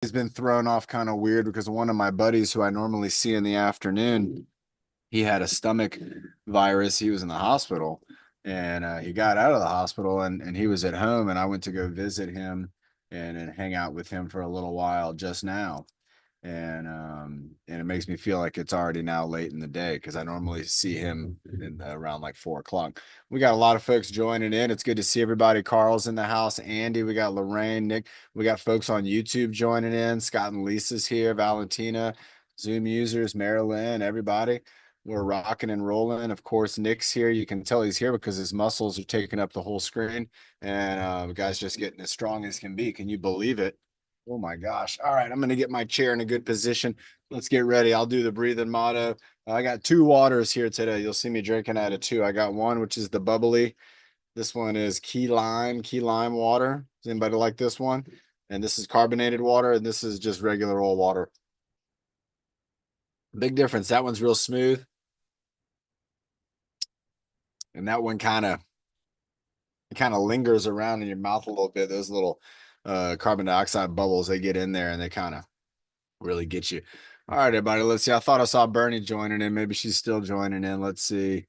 He's been thrown off kind of weird because one of my buddies who I normally see in the afternoon, he had a stomach virus. He was in the hospital and he got out of the hospital and he was at home and I went to go visit him and hang out with him for a little while just now. And it makes me feel like it's already now late in the day because I normally see him around like 4 o'clock. We got a lot of folks joining in. It's good to see everybody. Carl's in the house. Andy, we got Lorraine, Nick. We got folks on YouTube joining in. Scott and Lisa's here. Valentina, Zoom users, Marilyn, everybody. We're rocking and rolling. Of course, Nick's here. You can tell he's here because his muscles are taking up the whole screen, and the guy's just getting as strong as can be. Can you believe it? Oh my gosh. All right, I'm going to get my chair in a good position. Let's get ready. I'll do the breathing motto. I got two waters here today. You'll see me drinking out of two. I got one, which is the bubbly. This one is key lime water. Does anybody like this one? And this is carbonated water, and this is just regular old water. Big difference. That one's real smooth. And that one kind of lingers around in your mouth a little bit. Those little carbon dioxide bubbles, they get in there and they kind of really get you. All right, everybody. Let's see. I thought I saw Bernie joining in. Maybe she's still joining in. Let's see.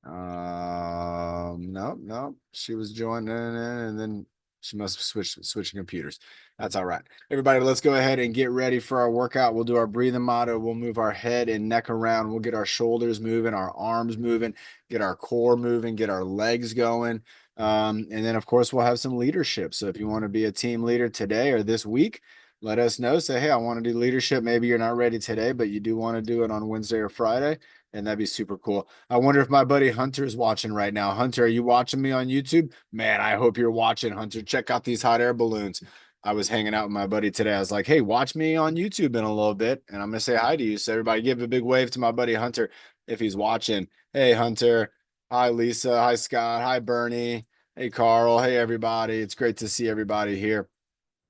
No, no, she was joining in, and then she must have switching computers. That's all right. Everybody, let's go ahead and get ready for our workout. We'll do our breathing motto. We'll move our head and neck around. We'll get our shoulders moving, our arms moving, get our core moving, get our legs going. And then of course we'll have some leadership. So if you want to be a team leader today or this week, let us know. Say, hey, I want to do leadership. Maybe you're not ready today, but you do want to do it on Wednesday or Friday, and that'd be super cool. I wonder if my buddy Hunter is watching right now. Hunter, are you watching me on YouTube? Man, I hope you're watching, Hunter. Check out these hot air balloons. I was hanging out with my buddy today. I was like, hey, watch me on YouTube in a little bit, and I'm going to say hi to you. So, everybody, give a big wave to my buddy Hunter if he's watching. Hey, Hunter. Hi, Lisa. Hi, Scott. Hi, Bernie. Hey, Carl. Hey, everybody. It's great to see everybody here.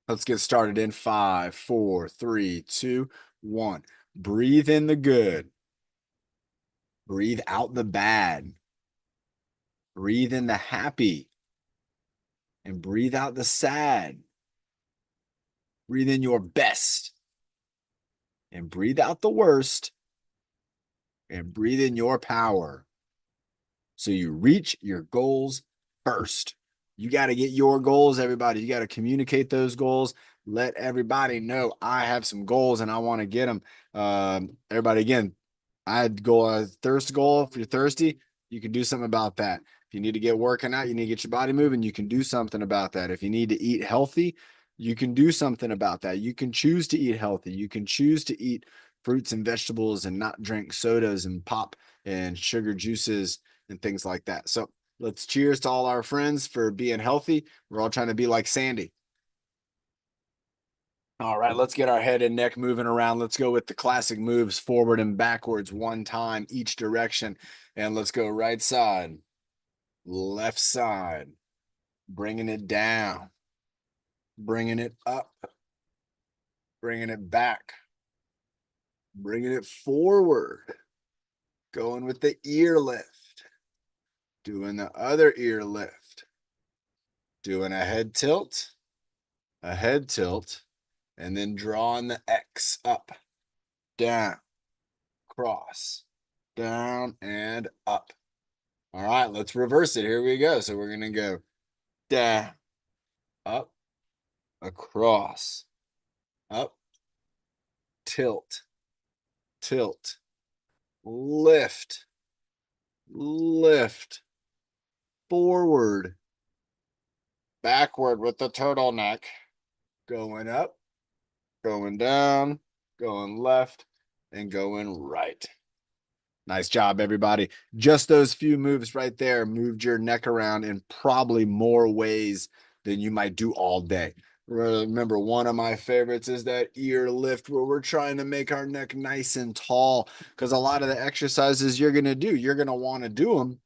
Let's get started in 5, 4, 3, 2, 1. Breathe in the good. Breathe out the bad. Breathe in the happy and breathe out the sad. Breathe in your best and breathe out the worst and breathe in your power. So you reach your goals first. You got to get your goals, everybody. You got to communicate those goals. Let everybody know I have some goals and I want to get them. Everybody, again, I had goal a thirst goal. If you're thirsty, you can do something about that. If you need to get working out, you need to get your body moving, you can do something about that. If you need to eat healthy, you can do something about that. You can choose to eat healthy. You can choose to eat fruits and vegetables and not drink sodas and pop and sugar juices and things like that. So let's cheers to all our friends for being healthy. We're all trying to be like Sandy. All right, let's get our head and neck moving around. Let's go with the classic moves forward and backwards one time each direction. And let's go right side, left side, bringing it down, bringing it up, bringing it back, bringing it forward, going with the ear lift, doing the other ear lift, doing a head tilt, and then drawing the X up, down, cross, down, and up. All right, let's reverse it. Here we go. So we're going to go down, up, across, up, tilt, tilt, lift, lift, forward, backward with the turtleneck, going up, going down, going left, and going right. Nice job, everybody. Just those few moves right there moved your neck around in probably more ways than you might do all day. Remember, one of my favorites is that ear lift where we're trying to make our neck nice and tall because a lot of the exercises you're going to do, you're going to want to do them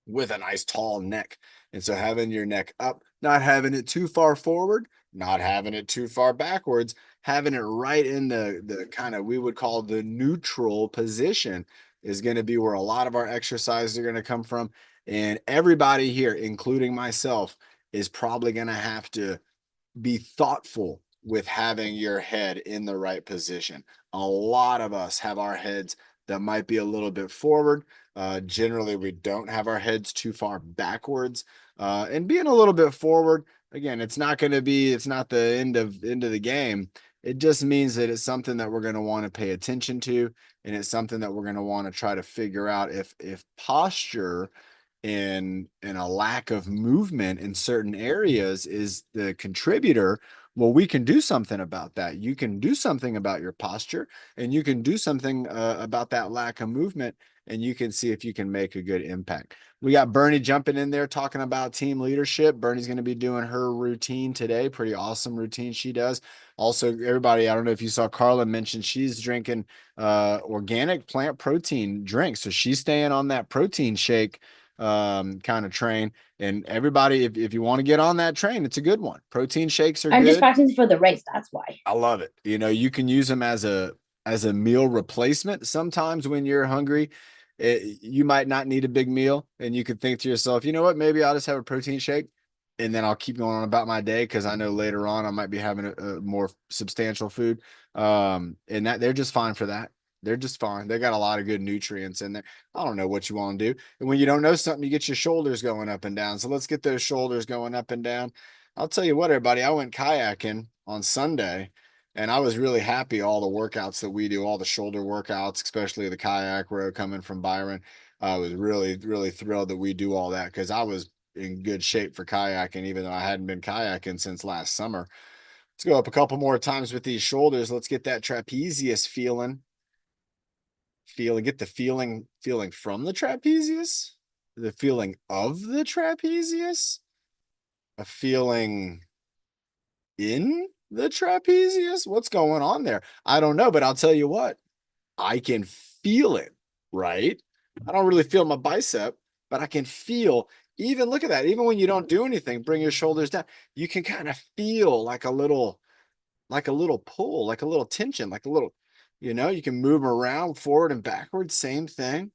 with a nice tall neck. And so having your neck up, not having it too far forward, not having it too far backwards, having it right in the kind of we would call the neutral position is going to be where a lot of our exercises are going to come from. And everybody here, including myself, is probably going to have to be thoughtful with having your head in the right position. A lot of us have our heads that might be a little bit forward. Generally, we don't have our heads too far backwards. And being a little bit forward, again, it's not the end of the game. It just means that it's something that we're going to want to pay attention to, and it's something that we're going to want to try to figure out if posture and a lack of movement in certain areas is the contributor. Well, we can do something about that. You can do something about your posture, and you can do something about that lack of movement, and you can see if you can make a good impact. We got Bernie jumping in there talking about team leadership. Bernie's going to be doing her routine today. Pretty awesome routine she does. Also, everybody, I don't know if you saw Carla mention she's drinking organic plant protein drinks. So she's staying on that protein shake kind of train. And everybody, if you want to get on that train, it's a good one. Protein shakes are I'm just good. practicing for the race. That's why. I love it. You can use them as a meal replacement. Sometimes when you're hungry, you might not need a big meal, and you could think to yourself, you know what, maybe I'll just have a protein shake, and then I'll keep going on about my day because I know later on I might be having a more substantial food. And that they're just fine for that. They're just fine. They got a lot of good nutrients in there. I don't know what you want to do. And when you don't know something, you get your shoulders going up and down. So let's get those shoulders going up and down. I'll tell you what, everybody, I went kayaking on Sunday, and I was really happy all the workouts that we do, all the shoulder workouts, especially the kayak row coming from Byron. I was really, really thrilled that we do all that because I was in good shape for kayaking, even though I hadn't been kayaking since last summer. Let's go up a couple more times with these shoulders. Let's get that trapezius feeling. Get the feeling from the trapezius, the feeling of the trapezius, a feeling in the trapezius. What's going on there? I don't know, but I'll tell you what, I can feel it, right? I don't really feel my bicep, but I can feel, even look at that, even when you don't do anything, bring your shoulders down, you can kind of feel like a little pull, like a little tension, like a little, you can move them around forward and backwards, same thing,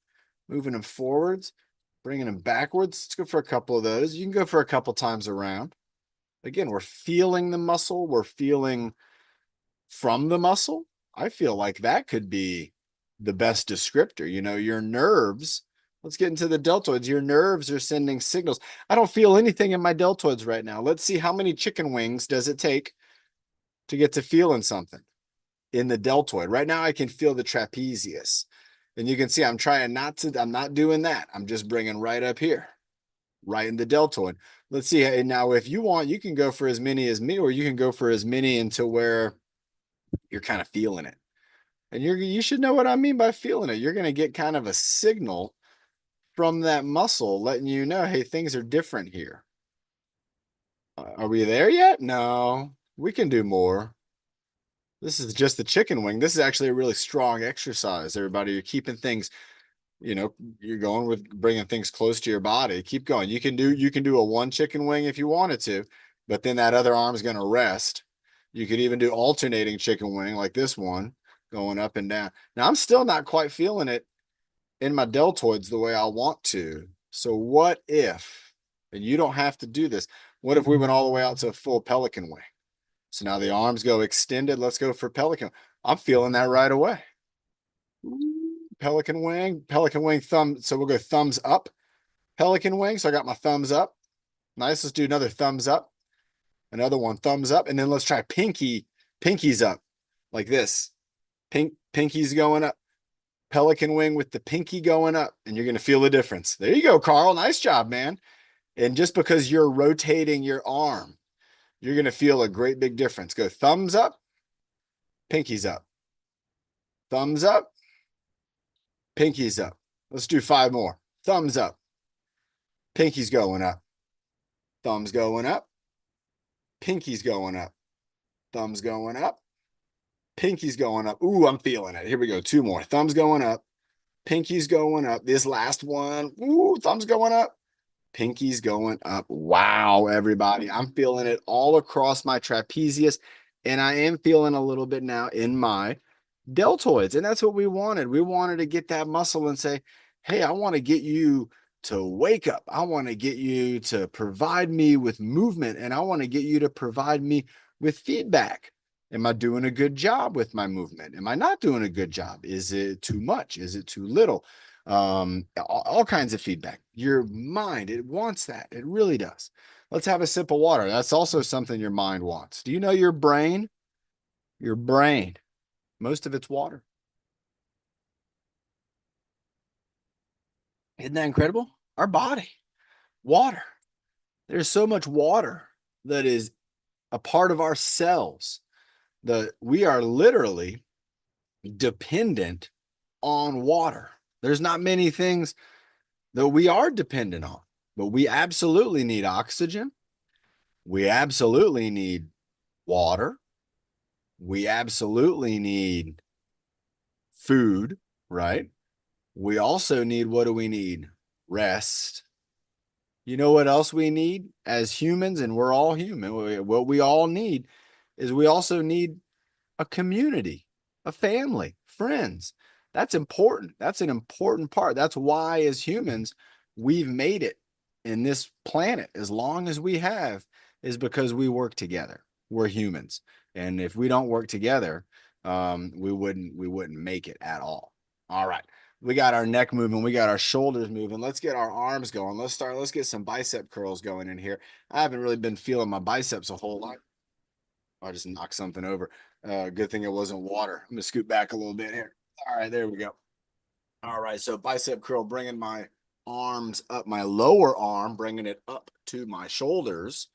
moving them forwards, bringing them backwards. Let's go for a couple of those. You can go for a couple times around. Again, we're feeling the muscle, we're feeling from the muscle. I feel like that could be the best descriptor. Your nerves, let's get into the deltoids. Your nerves are sending signals. I don't feel anything in my deltoids right now. Let's see, how many chicken wings does it take to get to feeling something in the deltoid? Right now, I can feel the trapezius. And you can see I'm not doing that. I'm just bringing right up here, right in the deltoid. Let's see. Now, if you want, you can go for as many as me, or you can go for as many until where you're kind of feeling it. And you should know what I mean by feeling it. You're going to get kind of a signal from that muscle letting you know, hey, things are different here. Are we there yet? No, we can do more. This is just the chicken wing. This is actually a really strong exercise, everybody. You're keeping things, you're going with bringing things close to your body. Keep going. You can do a one chicken wing if you wanted to, but then that other arm's going to rest. You could even do alternating chicken wing like this one, going up and down. Now, I'm still not quite feeling it in my deltoids the way I want to. So what if, and you don't have to do this, what if we went all the way out to a full pelican wing? So now the arms go extended. Let's go for pelican. I'm feeling that right away. Pelican wing, thumb. So we'll go thumbs up, pelican wing. So I got my thumbs up. Nice. Let's do another thumbs up. Another one, thumbs up. And then let's try pinkies up like this. Pinkies going up. Pelican wing with the pinky going up. And you're going to feel the difference. There you go, Carl. Nice job, man. And just because you're rotating your arm, you're going to feel a great big difference. Go thumbs up, pinkies up. Thumbs up, pinkies up. Let's do 5 more. Thumbs up, pinkies going up. Thumbs going up, pinkies going up. Thumbs going up, pinkies going up. Ooh, I'm feeling it. Here we go. 2 more. Thumbs going up, pinkies going up. This last one. Ooh, thumbs going up, pinkies going up. Wow, everybody. I'm feeling it all across my trapezius, and I am feeling a little bit now in my deltoids. And that's what we wanted. We wanted to get that muscle and say, hey, I want to get you to wake up. I want to get you to provide me with movement, and I want to get you to provide me with feedback. Am I doing a good job with my movement? Am I not doing a good job? Is it too much? Is it too little? All kinds of feedback. Your mind, it wants that. It really does. Let's have a sip of water. That's also something your mind wants. Do you know your brain? Your brain, most of it's water. Isn't that incredible? Our body, water. There's so much water that is a part of our cells that we are literally dependent on water. There's not many things that we are dependent on, but we absolutely need oxygen. We absolutely need water. We absolutely need food, right? We also need, what do we need? Rest. You know what else we need as humans, and we're all human. What we all need is we also need a community, a family, friends. That's important. That's an important part. That's why, as humans, we've made it in this planet as long as we have, is because we work together. We're humans. And if we don't work together, we wouldn't make it at all. All right. We got our neck moving, we got our shoulders moving. Let's get our arms going. Let's get some bicep curls going in here. I haven't really been feeling my biceps a whole lot. I just knocked something over. Good thing it wasn't water. I'm gonna scoot back a little bit here. All right, there we go. All right, so bicep curl, bringing my arms up, my lower arm, bringing it up to my shoulders.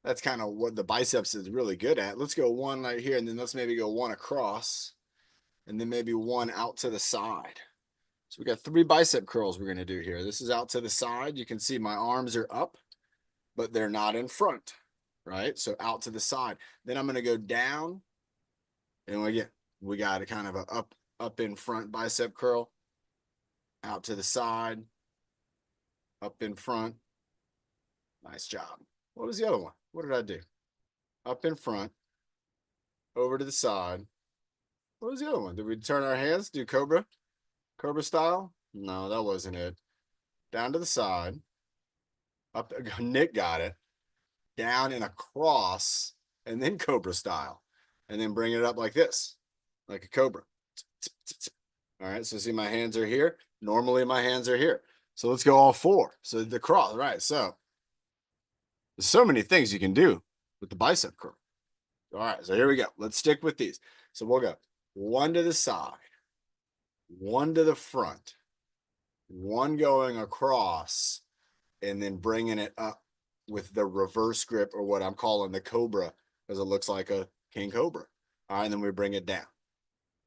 That's kind of what the biceps is really good at. Let's go one right here, and then let's maybe go one across, and then maybe one out to the side. So we got 3 bicep curls we're gonna do here. This is out to the side. You can see my arms are up, but they're not in front, right? So out to the side. Then I'm gonna go down, and we got a kind of a up in front bicep curl, out to the side, up in front. Nice job. What was the other one? What did I do? Up in front, over to the side. What was the other one? Did we turn our hands, do Cobra style? No, that wasn't it. Down to the side, up. Nick got it. Down and across, and then Cobra style, and then bring it up like this, like a Cobra. All right, so see my hands are here. Normally my hands are here. So let's go all 4. So the cross, right? So there's so many things you can do with the bicep curl. All right, so here we go. Let's stick with these. So we'll go one to the side, one to the front, one going across, and then bringing it up with the reverse grip, or what I'm calling the Cobra, because it looks like a King Cobra. All right, and then we bring it down,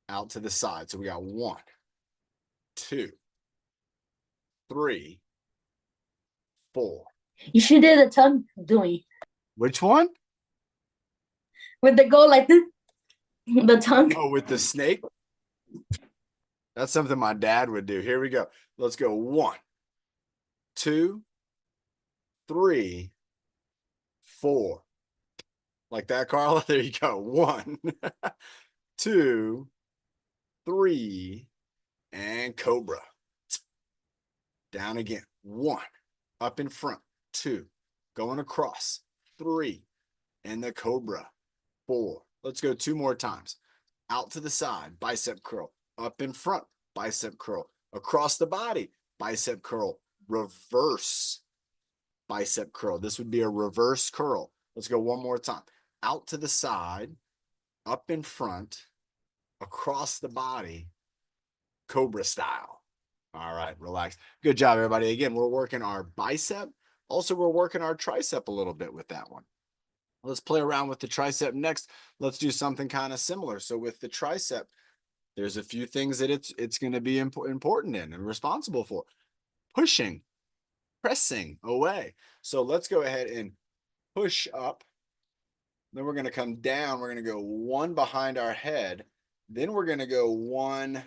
out to the side. So we got 1, 2, 3, 4. You should do the tongue doing Which one? with the go like this, the tongue. Oh, with the snake? That's something my dad would do. Here we go. Let's go 1, 2, 3, 4. Like that, Carla? There you go. 1, 2, 3, and Cobra. Down again. 1, up in front. 2, going across. 3, and the Cobra. 4. Let's go 2 more times. Out to the side, bicep curl. Up in front, bicep curl. Across the body, bicep curl. Reverse bicep curl. This would be a reverse curl. Let's go one more time. Out to the side, up in front, across the body, Cobra style. All right, relax. Good job, everybody. Again, we're working our bicep. Also, we're working our tricep a little bit with that one. Let's play around with the tricep next. Let's do something kind of similar. So with the tricep, there's a few things that it's going to be important in and responsible for. Pushing, pressing away. So let's go ahead and push up. Then we're going to come down. We're going to go 1 behind our head. Then we're going to go 1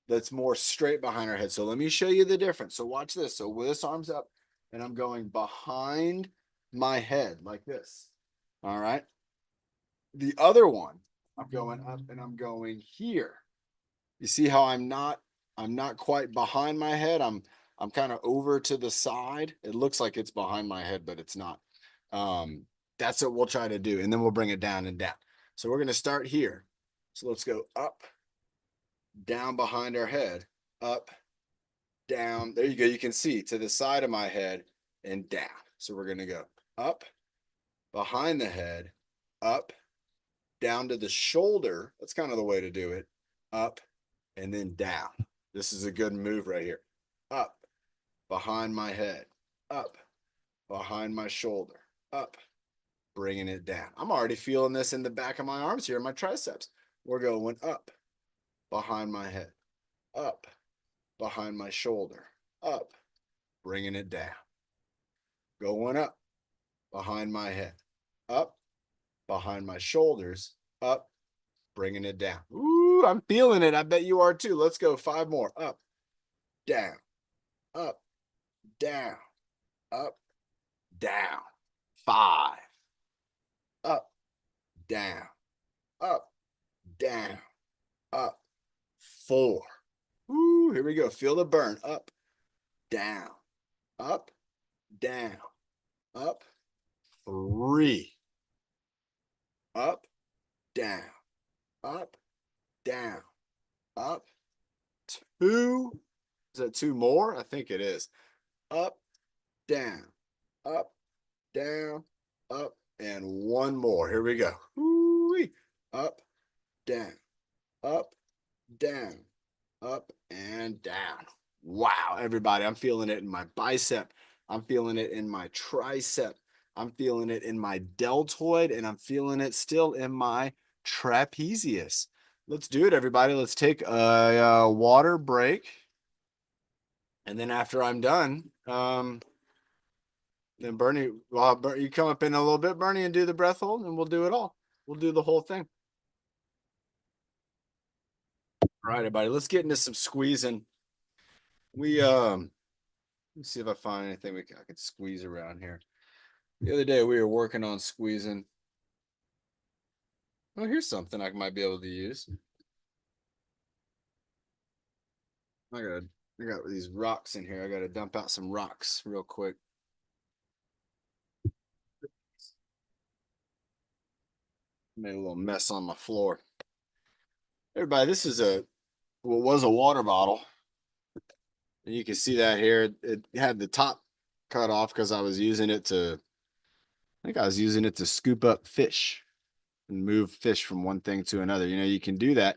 that's more straight behind our head. So let me show you the difference. So watch this. So with this arm's up, and I'm going behind my head like this. All right. The other one, I'm going up and I'm going here. You see how I'm not quite behind my head. I'm kind of over to the side. It looks like it's behind my head, but it's not. That's what we'll try to do. And then we'll bring it down and down. So we're going to start here. So let's go up, down behind our head, up, down. There you go. You can see to the side of my head and down. So we're going to go up, behind the head, up, down to the shoulder. That's kind of the way to do it. Up and then down. This is a good move right here. Up, behind my head, up, behind my shoulder, up, bringing it down. I'm already feeling this in the back of my arms here, my triceps. We're going up, behind my head, up, behind my shoulder, up, bringing it down. Going up, behind my head, up, behind my shoulders, up, bringing it down. Ooh, I'm feeling it. I bet you are too. Let's go 5 more. Up, down, up, down, up, down. 5. Up, down, up, down, up. 4. Ooh, here we go. Feel the burn. Up, down, up, down, up. 3. Up, down, up, down, up. 2. Is that 2 more? I think it is. Up, down, up, down, up, and 1 more. Here we go. Ooh-wee. Up, down, up, down, up, and down. Wow, everybody, I'm feeling it in my bicep. I'm feeling it in my tricep. I'm feeling it in my deltoid, and I'm feeling it still in my trapezius. Let's do it, everybody. Let's take a water break. And then after I'm done, then Bernie, well, you come up in a little bit, Bernie, and do the breath hold, and we'll do it all. We'll do the whole thing. All right, everybody, let's get into some squeezing. Let me see if I find anything I can squeeze around here. The other day we were working on squeezing. Oh, here's something I might be able to use. I got these rocks in here. I got to dump out some rocks real quick. Made a little mess on my floor. Everybody, this is what was a water bottle. And you can see that here. It had the top cut off because I think I was using it to scoop up fish and move fish from one thing to another. You know, you can do that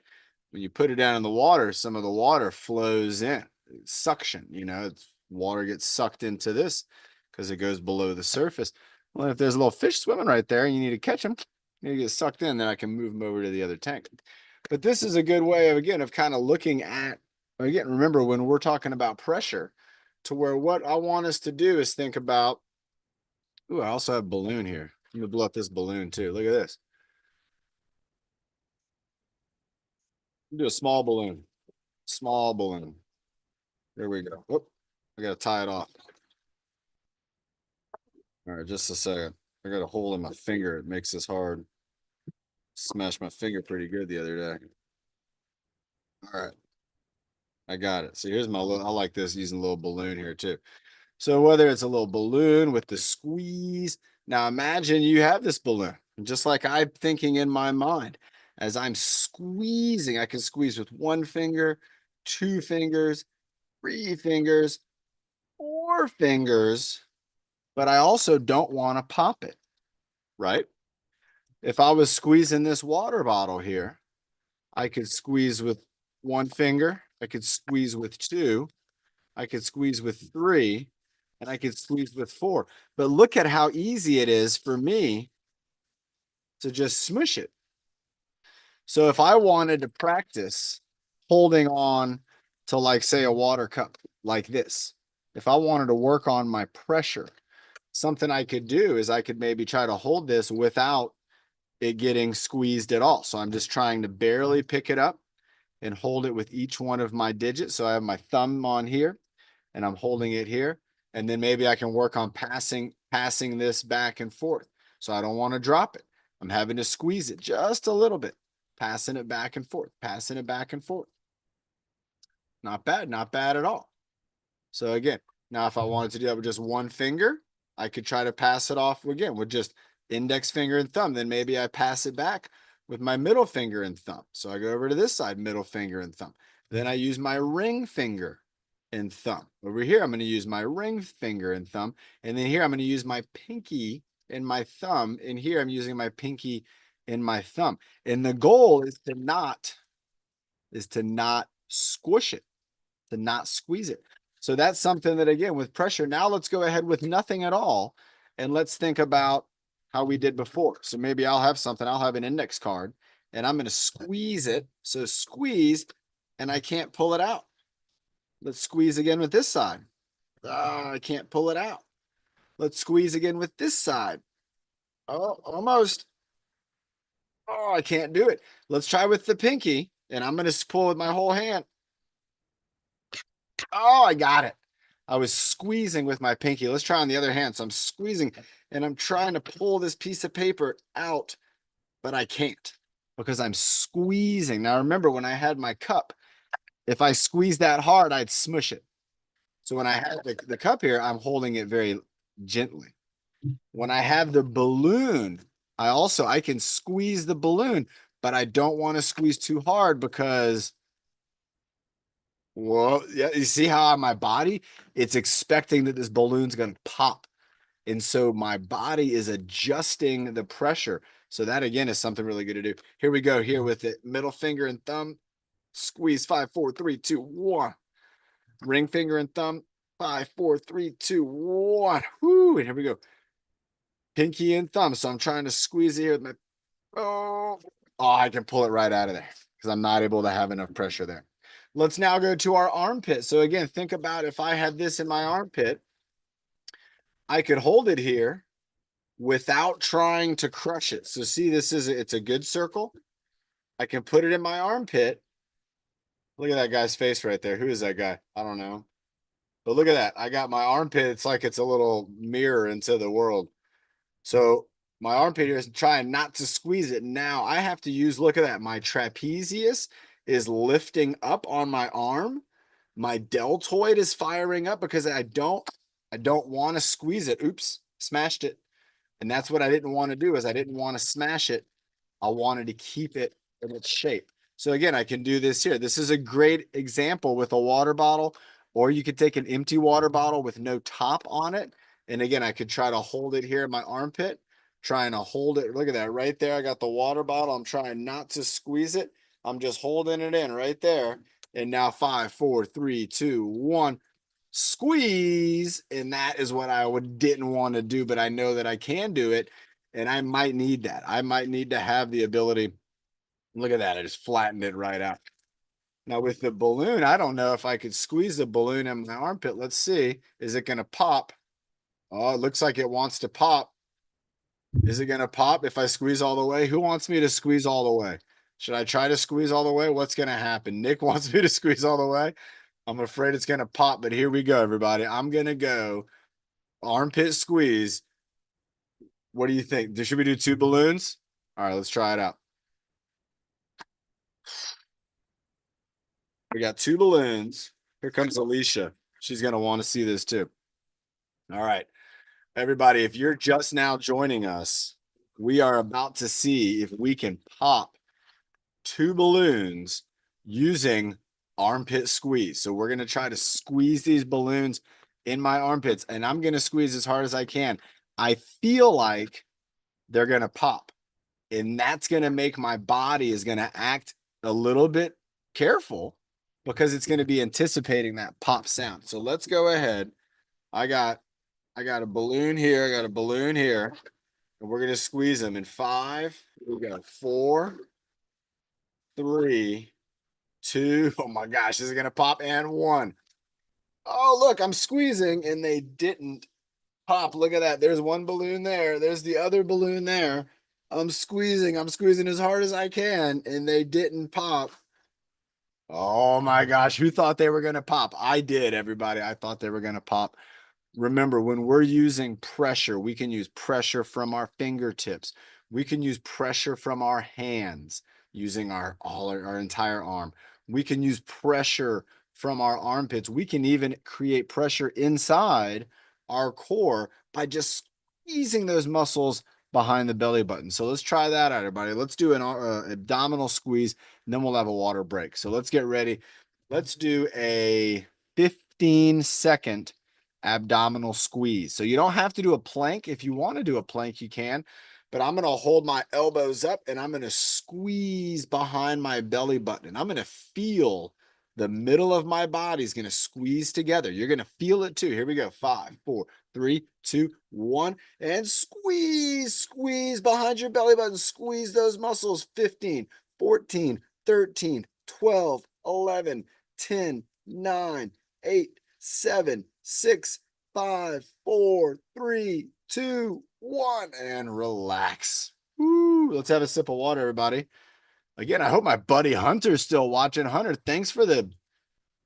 when you put it down in the water. Some of the water flows in, it's suction. You know, water gets sucked into this because it goes below the surface. Well, if there's a little fish swimming right there and you need to catch them, you get sucked in, then I can move them over to the other tank. But this is a good way of, again, of kind of looking at, again, remember when we're talking about pressure, to where what I want us to do is think about, ooh, I also have a balloon here. I'm gonna blow up this balloon too. Look at this. Do a small balloon. Small balloon. There we go. Whoop. I gotta tie it off. All right, just a second. I got a hole in my finger. It makes this hard. Smashed my finger pretty good the other day. All right. I got it. So here's my little, I like this using a little balloon here too. So whether it's a little balloon with the squeeze, now imagine you have this balloon, just like I'm thinking in my mind. As I'm squeezing, I can squeeze with 1 finger, 2 fingers, 3 fingers, 4 fingers, but I also don't want to pop it, right? If I was squeezing this water bottle here, I could squeeze with 1 finger, I could squeeze with 2, I could squeeze with 3, and I could squeeze with 4. But look at how easy it is for me to just smush it. So if I wanted to practice holding on to, like, say, a water cup like this, if I wanted to work on my pressure, something I could do is I could maybe try to hold this without it getting squeezed at all. So I'm just trying to barely pick it up and hold it with each one of my digits. So I have my thumb on here and I'm holding it here. And then maybe I can work on passing this back and forth. So I don't want to drop it. I'm having to squeeze it just a little bit, passing it back and forth, passing it back and forth. Not bad, not bad at all. So again, now if I wanted to do that with just 1 finger, I could try to pass it off again with just index finger and thumb. Then maybe I pass it back with my middle finger and thumb. So I go over to this side, middle finger and thumb. Then I use my ring finger and thumb. Over here, I'm going to use my ring finger and thumb. And then here, I'm going to use my pinky and my thumb. And here, I'm using my pinky and my thumb. And the goal is to not squish it, to not squeeze it. So that's something that, again, with pressure. Now let's go ahead with nothing at all. And let's think about how we did before. So maybe I'll have something, I'll have an index card and I'm going to squeeze it. So squeeze, and I can't pull it out. Let's squeeze again with this side. I can't pull it out. Let's squeeze again with this side. Oh, almost. Oh, I can't do it. Let's try with the pinky, and I'm going to pull with my whole hand. Oh, I got it. I was squeezing with my pinky. Let's try on the other hand. So I'm squeezing and I'm trying to pull this piece of paper out, but I can't because I'm squeezing. Now, remember when I had my cup, if I squeezed that hard, I'd smush it. So when I have the cup here, I'm holding it very gently. When I have the balloon, I can squeeze the balloon, but I don't want to squeeze too hard because, well, yeah, you see how my body, it's expecting that this balloon's going to pop. And so my body is adjusting the pressure. So that again is something really good to do. Here we go here with it. Middle finger and thumb, squeeze 5, 4, 3, 2, 1. Ring finger and thumb, 5, 4, 3, 2, 1. Whoo, and here we go. Pinky and thumb. So I'm trying to squeeze it here with my, I can pull it right out of there because I'm not able to have enough pressure there. Let's now go to our armpit. So again, think about if I had this in my armpit, I could hold it here without trying to crush it. So see, it's a good circle. I can put it in my armpit. Look at that guy's face right there. Who is that guy? I don't know. But look at that. I got my armpit. It's like it's a little mirror into the world. So my armpit here is trying not to squeeze it. Now I have to use, look at that. My trapezius is lifting up on my arm. My deltoid is firing up because I don't want to squeeze it. Oops, smashed it. And that's what I didn't want to do is I didn't want to smash it. I wanted to keep it in its shape. So again, I can do this here. This is a great example with a water bottle, or you could take an empty water bottle with no top on it. And again, I could try to hold it here in my armpit, trying to hold it. Look at that right there. I got the water bottle. I'm trying not to squeeze it. I'm just holding it in right there. And now 5, 4, 3, 2, 1, squeeze. And that is what I didn't want to do, but I know that I can do it. And I might need that. I might need to have the ability. Look at that. I just flattened it right out. Now with the balloon, I don't know if I could squeeze the balloon in my armpit. Let's see. Is it going to pop? Oh, it looks like it wants to pop. Is it going to pop if I squeeze all the way? Who wants me to squeeze all the way? Should I try to squeeze all the way? What's going to happen? Nick wants me to squeeze all the way. I'm afraid it's going to pop, but here we go, everybody. I'm going to go armpit squeeze. What do you think? Should we do 2 balloons? All right, let's try it out. We got 2 balloons. Here comes Alicia. She's going to want to see this too. All right. Everybody, if you're just now joining us, we are about to see if we can pop 2 balloons using armpit squeeze. So we're going to try to squeeze these balloons in my armpits, and I'm going to squeeze as hard as I can. I feel like they're going to pop, and that's going to make my body is going to act a little bit careful because it's going to be anticipating that pop sound. So let's go ahead. I got a balloon here. I got a balloon here. And we're going to squeeze them in 5. We got 4, 3, 2. Oh my gosh, this is going to pop. And 1. Oh, look, I'm squeezing and they didn't pop. Look at that. There's 1 balloon there. There's the other balloon there. I'm squeezing as hard as I can and they didn't pop. Oh my gosh, who thought they were going to pop? I did, everybody. I thought they were going to pop. Remember, when we're using pressure, we can use pressure from our fingertips. We can use pressure from our hands using our entire arm. We can use pressure from our armpits. We can even create pressure inside our core by just squeezing those muscles behind the belly button. So let's try that out, everybody. Let's do an abdominal squeeze, and then we'll have a water break. So let's get ready. Let's do a 15-second abdominal squeeze. So you don't have to do a plank. If you want to do a plank, you can. But I'm going to hold my elbows up and I'm going to squeeze behind my belly button. And I'm going to feel the middle of my body is going to squeeze together. You're going to feel it too. Here we go. 5, 4, 3, 2, 1. And squeeze, squeeze behind your belly button. Squeeze those muscles. 15, 14, 13, 12, 11, 10, 9, 8, 7, 6, 5, 4, 3, 2, 1. And relax. Woo. Let's have a sip of water, everybody. Again, I hope my buddy Hunter's still watching. Hunter, thanks for the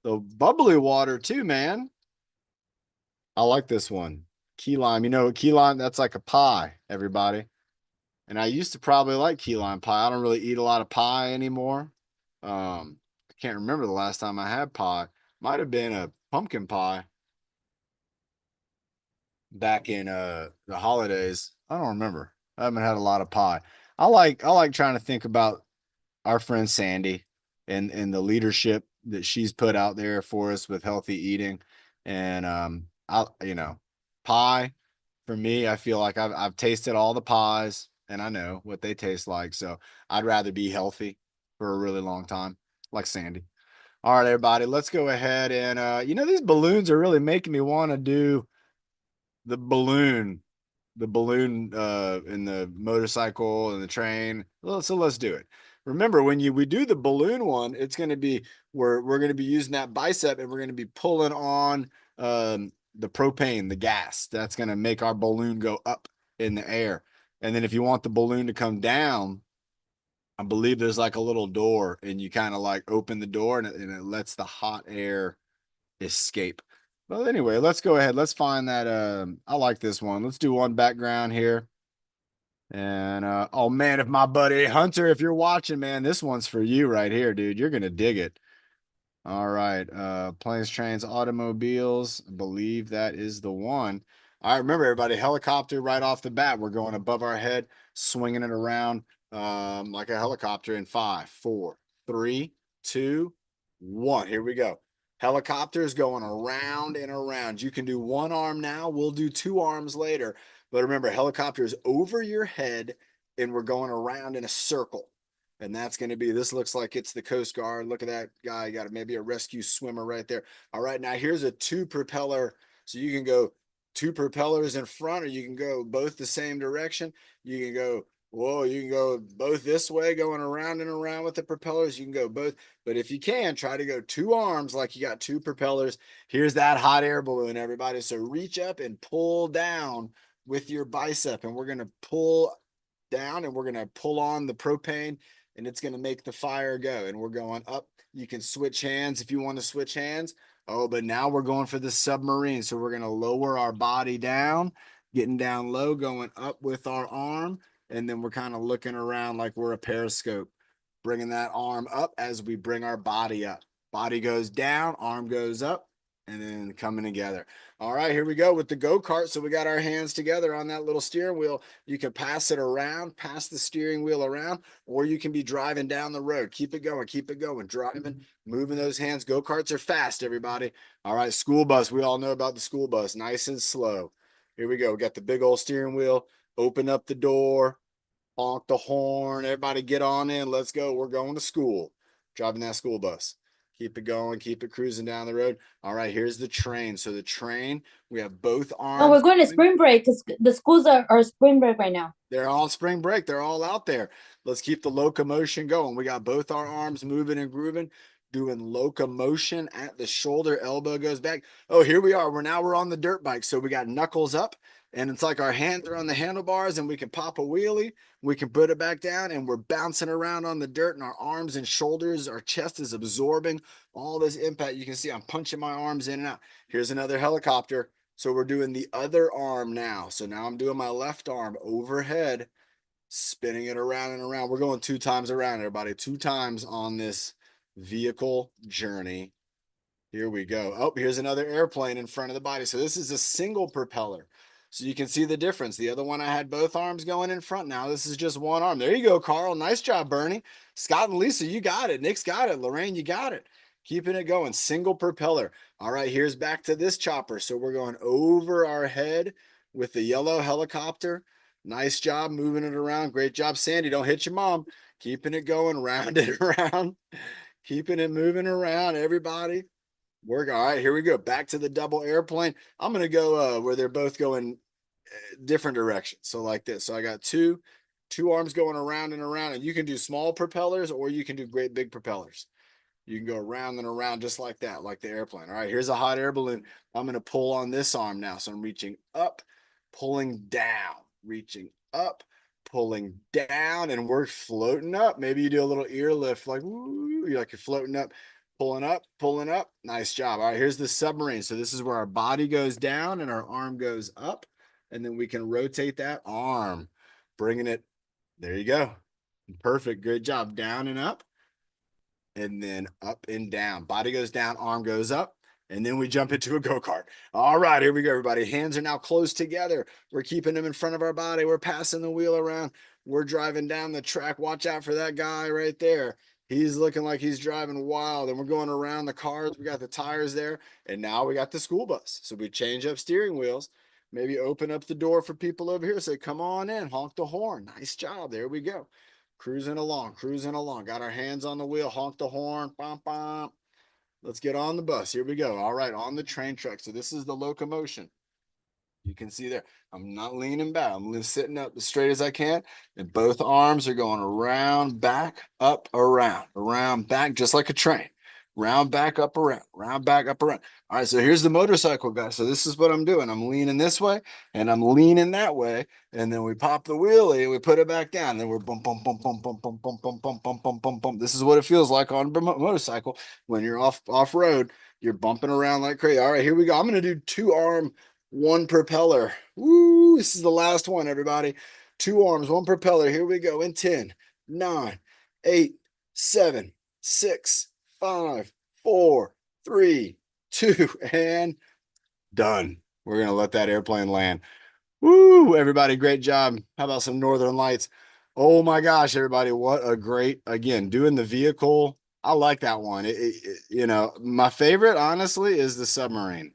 bubbly water too, man. I like this one. Key lime. You know, key lime, that's like a pie, everybody. And I used to probably like key lime pie. I don't really eat a lot of pie anymore. I can't remember the last time I had pie. Might have been a pumpkin pie back in the holidays. I don't remember. I haven't had a lot of pie. I like trying to think about our friend Sandy and the leadership that she's put out there for us with healthy eating. And I pie for me, I feel like I've tasted all the pies and I know what they taste like. So I'd rather be healthy for a really long time, like Sandy. All right, everybody, let's go ahead and these balloons are really making me want to do the balloon in the motorcycle and the train. So let's do it. Remember, when we do the balloon one, it's going to be we're going to be using that bicep and we're going to be pulling on the propane, the gas. That's going to make our balloon go up in the air. And then if you want the balloon to come down, I believe there's like a little door and you kind of like open the door and it lets the hot air escape. Well, anyway, let's go ahead. Let's find that. I like this one. Let's do one background here. And oh man, if my buddy Hunter, if you're watching, man, this one's for you right here, dude. You're gonna dig it. All right. Planes, trains, automobiles. I believe that is the one. All right, remember everybody, helicopter right off the bat. We're going above our head, swinging it around like a helicopter in 5, 4, 3, 2, 1. Here we go. Helicopters going around and around. You can do one arm now. We'll do two arms later. But remember, helicopters over your head, and we're going around in a circle. And that's going to be, this looks like it's the Coast Guard. Look at that guy. Got maybe a rescue swimmer right there. All right, now here's a two propeller. So you can go two propellers in front, or you can go both the same direction. You can go, whoa, you can go both this way, going around and around with the propellers. You can go both. But if you can, try to go two arms like you got two propellers. Here's that hot air balloon, everybody. So reach up and pull down with your bicep. And we're going to pull down and we're going to pull on the propane and it's going to make the fire go. And we're going up. You can switch hands if you want to switch hands. Oh, but now we're going for the submarine. So we're going to lower our body down, getting down low, going up with our arm. And then we're kind of looking around like we're a periscope, bringing that arm up as we bring our body up. Body goes down, arm goes up, and then coming together. All right, here we go with the go-kart. So we got our hands together on that little steering wheel. You can pass it around, pass the steering wheel around, or you can be driving down the road. Keep it going, driving, moving those hands. Go-karts are fast, everybody. All right, school bus. We all know about the school bus, nice and slow. Here we go. We got the big old steering wheel. Open up the door, honk the horn. Everybody get on in. Let's go. We're going to school. Driving that school bus. Keep it going, keep it cruising down the road. All right, here's the train. So the train, we have both arms. Oh, we're going to spring break because the schools are spring break right now. They're all spring break. They're all out there. Let's keep the locomotion going. We got both our arms moving and grooving, doing locomotion at the shoulder. Elbow goes back. Oh, here we are. We're on the dirt bike. So we got knuckles up and it's like our hands are on the handlebars and we can pop a wheelie. We can put it back down and we're bouncing around on the dirt and our arms and shoulders, our chest is absorbing all this impact. You can see I'm punching my arms in and out. Here's another helicopter. So we're doing the other arm now. So now I'm doing my left arm overhead, spinning it around and around. We're going 2 times around, everybody. 2 times on this vehicle journey. Here we go. Oh, here's another airplane in front of the body. So this is a single propeller. So you can see the difference. The other one, I had both arms going in front. Now this is just one arm. There you go, Carl. Nice job, Bernie. Scott and Lisa, you got it. Nick's got it. Lorraine, you got it. Keeping it going. Single propeller. All right, here's back to this chopper. So we're going over our head with the yellow helicopter. Nice job moving it around. Great job, Sandy. Don't hit your mom. Keeping it going, round and around. Keeping it moving around, everybody. Work. All right, here we go. Back to the double airplane. I'm going to go where they're both going different directions. So like this. So I got two arms going around and around, and you can do small propellers or you can do great big propellers. You can go around and around just like that, like the airplane. All right, here's a hot air balloon. I'm going to pull on this arm now. So I'm reaching up, pulling down, reaching up, pulling down, and we're floating up. Maybe you do a little ear lift, like woo, you're floating up, pulling up, pulling up. Nice job. All right, here's the submarine. So this is where our body goes down and our arm goes up, and then we can rotate that arm, bringing it. There you go. Perfect. Good job. Down and up, and then up and down. Body goes down, arm goes up, and then we jump into a go-kart. All right, here we go, everybody. Hands are now close together. We're keeping them in front of our body. We're passing the wheel around. We're driving down the track. Watch out for that guy right there. He's looking like he's driving wild, and we're going around the cars. We got the tires there, and now we got the school bus. So we change up steering wheels, maybe open up the door for people over here. Say, come on in, honk the horn. Nice job. There we go. Cruising along, cruising along. Got our hands on the wheel, honk the horn, bum, bum. Let's get on the bus. Here we go. All right, on the train track. So this is the locomotion. You can see there, I'm not leaning back. I'm sitting up as straight as I can. And both arms are going around, back, up, around, back, just like a train. Round, back, up, around, round, back, up, around. All right, so here's the motorcycle guy. So this is what I'm doing. I'm leaning this way and I'm leaning that way. And then we pop the wheelie, we put it back down. Then we're bump, bump, bump, bump, bump, bump, bump, bump, bump, bump, bump, bump, bump. This is what it feels like on a motorcycle when you're off road. You're bumping around like crazy. All right, here we go. I'm going to do 2-arm, 1 propeller. Woo, this is the last one, everybody. 2 arms, 1 propeller. Here we go in 10, 9, 8, 7, 6, 5, 4, 3, 2, and done. We're going to let that airplane land. Woo, everybody, great job. How about some Northern Lights? Oh my gosh, everybody, what a great, again, doing the vehicle. I like that one. My favorite, honestly, is the submarine.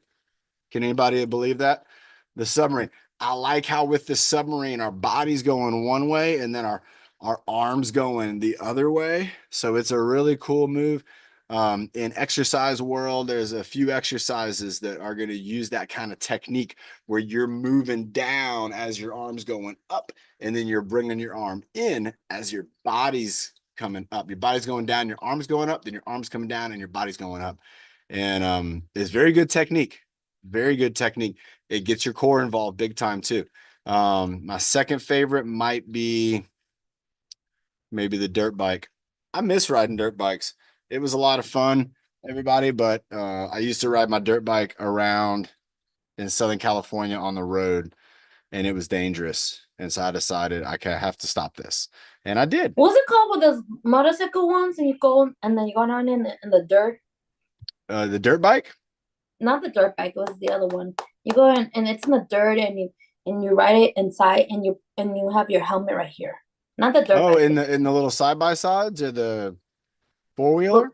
Can anybody believe that? The submarine. I like how with the submarine, our body's going one way and then our arms going the other way. So it's a really cool move. In exercise world, there's a few exercises that are going to use that kind of technique where you're moving down as your arms going up, and then you're bringing your arm in as your body's coming up. Your body's going down, your arms going up, then your arms coming down, and your body's going up. And it's very good technique. Very good technique. It gets your core involved big time too. My second favorite might be maybe the dirt bike. I miss riding dirt bikes. It was a lot of fun, everybody, but I used to ride my dirt bike around in Southern California on the road, and it was dangerous. And so I decided have to stop this. And I did. What's it called with those motorcycle ones and you go and then you go down in the dirt? The dirt bike? Not the dirt bike, it was the other one. You go in and it's in the dirt and you ride it inside and you have your helmet right here. Not the dirt Oh, bike. in the little side by sides or the 4-wheeler?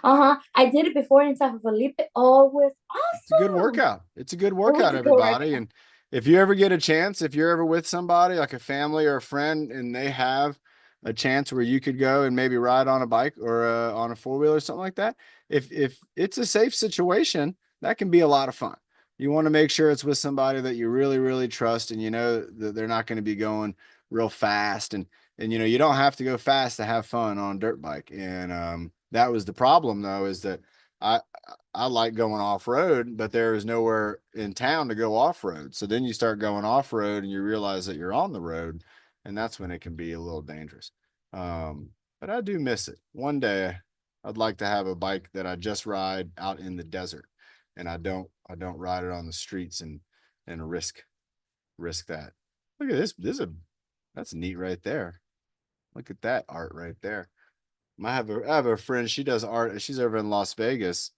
Uh-huh. I did it before in San Felipe. Oh, it was It's a good awesome. workout. It's a good It was workout, a good everybody. workout. And if you ever get a chance, if you're ever with somebody like a family or a friend, and they have a chance where you could go and maybe ride on a bike or on a 4-wheeler or something like that, if it's a safe situation, that can be a lot of fun. You want to make sure it's with somebody that you really, really trust, and you know that they're not going to be going real fast. And you don't have to go fast to have fun on a dirt bike. And that was the problem, though, is that I I like going off road, but there is nowhere in town to go off road. So then you start going off road and you realize that you're on the road, and that's when it can be a little dangerous. But I do miss it. One day I'd like to have a bike that I just ride out in the desert, and I don't ride it on the streets and risk that. Look at this. That's neat right there. Look at that art right there. I have a friend, she does art. She's over in Las Vegas,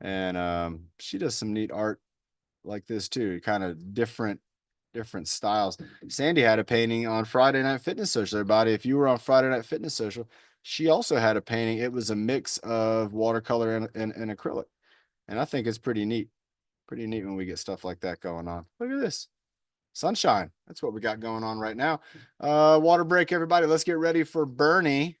and she does some neat art like this too, kind of different different styles. Sandy had a painting on Friday Night Fitness Social. Everybody, if you were on Friday Night Fitness Social, she also had a painting. It was a mix of watercolor and acrylic. And I think it's pretty neat. Pretty neat when we get stuff like that going on. Look at this. Sunshine. That's what we got going on right now. Water break, everybody. Let's get ready for Bernie.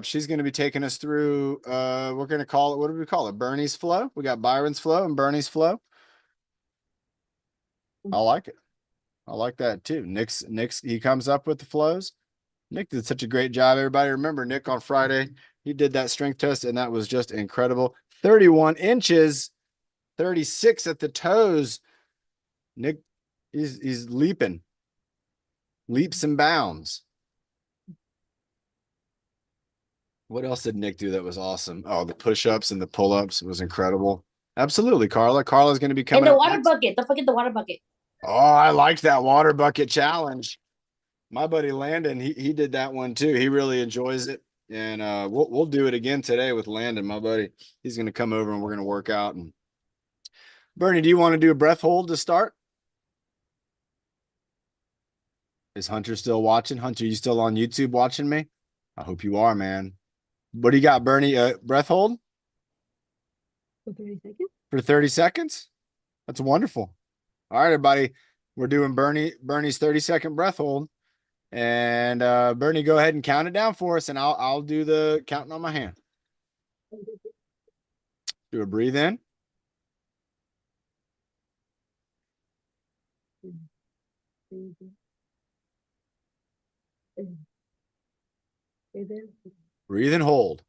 She's going to be taking us through, we're going to call it, what do we call it? Bernie's flow. We got Byron's flow and Bernie's flow. I like it. I like that too. Nick's, he comes up with the flows. Nick did such a great job. Everybody remember Nick on Friday. He did that strength test and that was just incredible. 31 inches, 36 at the toes. Nick, he's leaping, leaps and bounds. What else did Nick do that was awesome? Oh, the push-ups and the pull-ups was incredible. Absolutely, Carla. Carla's going to be And coming the up water next. bucket. Don't forget the water bucket. Oh, I liked that water bucket challenge. My buddy Landon, he did that one too. He really enjoys it. And we'll do it again today with Landon, my buddy. He's going to come over and we're going to work out. And Bernie, do you want to do a breath hold to start? Is Hunter still watching? Hunter, you still on YouTube watching me? I hope you are, man. What do you got, Bernie? Breath hold For 30 seconds. for 30 seconds? That's wonderful. All right, everybody. We're doing Bernie's 30-second breath hold. And Bernie, go ahead and count it down for us, and I'll do the counting on my hand. Do a breathe in. Breathe and hold.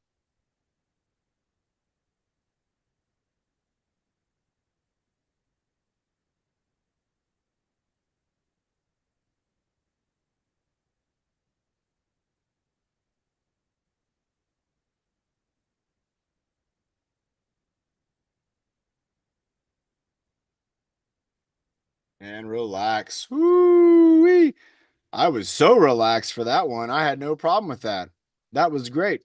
And relax. Woo-wee. I was so relaxed for that one. I had no problem with that. That was great.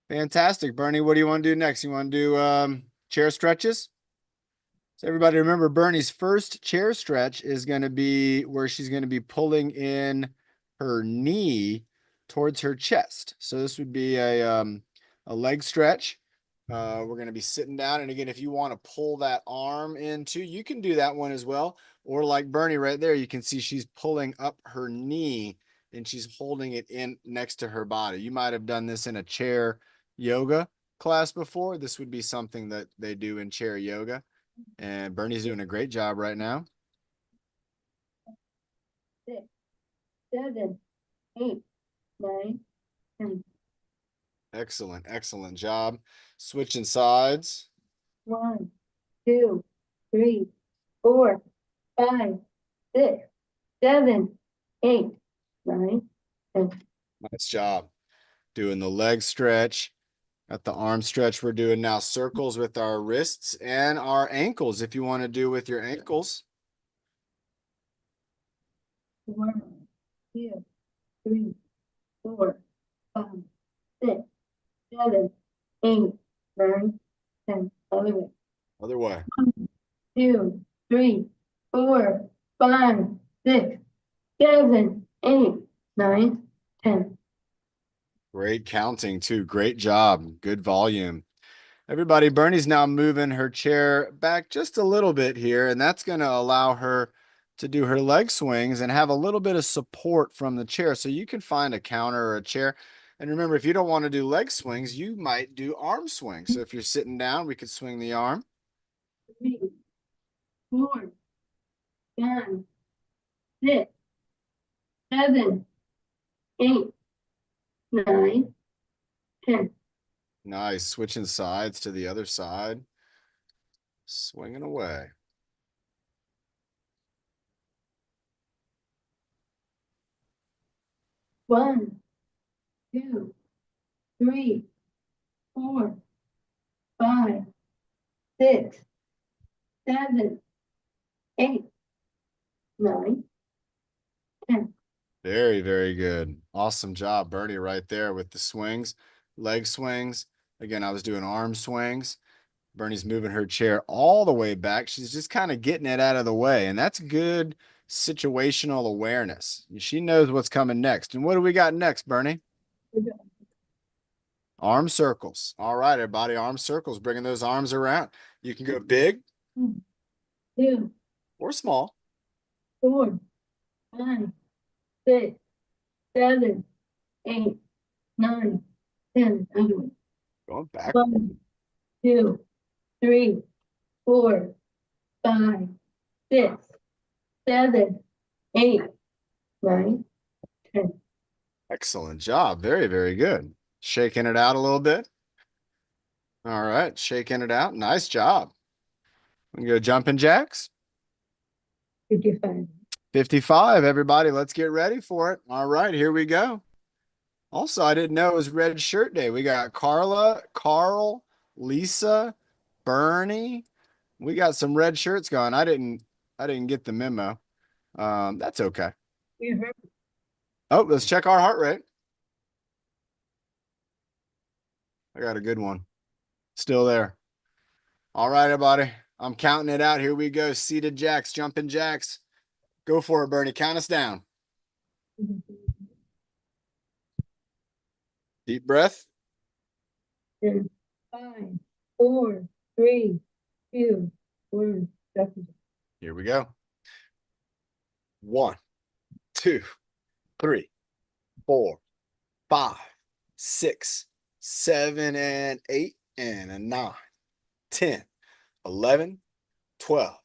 Fantastic. Bernie, what do you want to do next? You want to do chair stretches? So everybody remember Bernie's first chair stretch is going to be where she's going to be pulling in her knee towards her chest. So this would be a leg stretch. We're going to be sitting down. And again, if you want to pull that arm in too, you can do that one as well. Or like Bernie right there, you can see she's pulling up her knee and she's holding it in next to her body. You might have done this in a chair yoga class before. This would be something that they do in chair yoga. And Bernie's doing a great job right now. 6, 7, 8, 9, 10. Excellent, excellent job. Switching sides. 1, 2, 3, 4, 5, 6, 7, 8, 9, 10. Nice job. Doing the leg stretch. Got the arm stretch. We're doing now circles with our wrists and our ankles. If you want to do with your ankles. 1, 2, 3, 4, 5, 6, 7, 8, 9, 10. Other way. Other way. 2, 3, 4, 5, 6, 7, 8, 9, 10. Great counting too. Great job. Good volume. Everybody, Bernie's now moving her chair back just a little bit here, and that's going to allow her to do her leg swings and have a little bit of support from the chair. So you can find a counter or a chair. And remember, if you don't want to do leg swings, you might do arm swings. So if you're sitting down, we could swing the arm. 3, 4, 5, 6, 7, 8, 9, 10. Nice. Switching sides to the other side. Swinging away. One, 2, 3, 4, 5, 6, 7, 8, 9, 10. Very, very good. Awesome job, Bernie, right there with the swings, leg swings. Again, I was doing arm swings. Bernie's moving her chair all the way back. She's just kind of getting it out of the way. And that's good situational awareness. She knows what's coming next. And what do we got next, Bernie? Arm circles. All right, everybody. Arm circles, bringing those arms around. You can go big 2, or small. 4, 5, 6, 7, 8, 9, 10. Other way. Going back. 1, 2, 3, 4, 5, 6, 7, 8, 9, 10. Excellent job. Very, very good. Shaking it out a little bit. All right, shaking it out. Nice job. We can go jumping jacks. 55. 55, everybody. Let's get ready for it. All right, here we go. Also, I didn't know it was Red Shirt Day. We got Carla, Carl, Lisa, Bernie. We got some red shirts going. I didn't get the memo. That's okay. You heard Oh, let's check our heart rate. I got a good one. Still there. All right, everybody. I'm counting it out. Here we go. Seated jacks, jumping jacks. Go for it, Bernie. Count us down. Deep breath. 10, 5, 4, 3, 2, 1. Here we go. 1, 2, 3, 4, 5, 6, 7, and 8, and a 9, 10, 11, 12,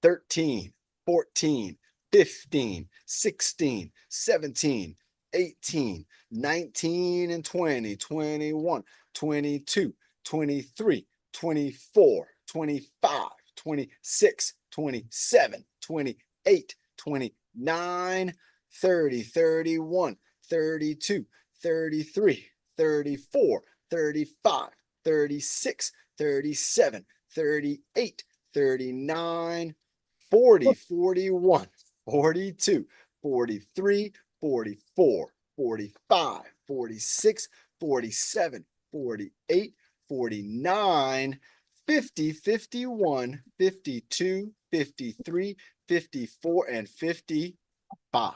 13, 14, 15, 16, 17, 18, 19, and 20, 21, 22, 23, 24, 25, 26, 27, 28, 29, 30, 31, 32, 33, 34, 35, 36, 37, 38, 39, 40, 41, 42, 43, 44, 45, 46, 47, 48, 49, 50, 51, 52, 53, 54, and 55.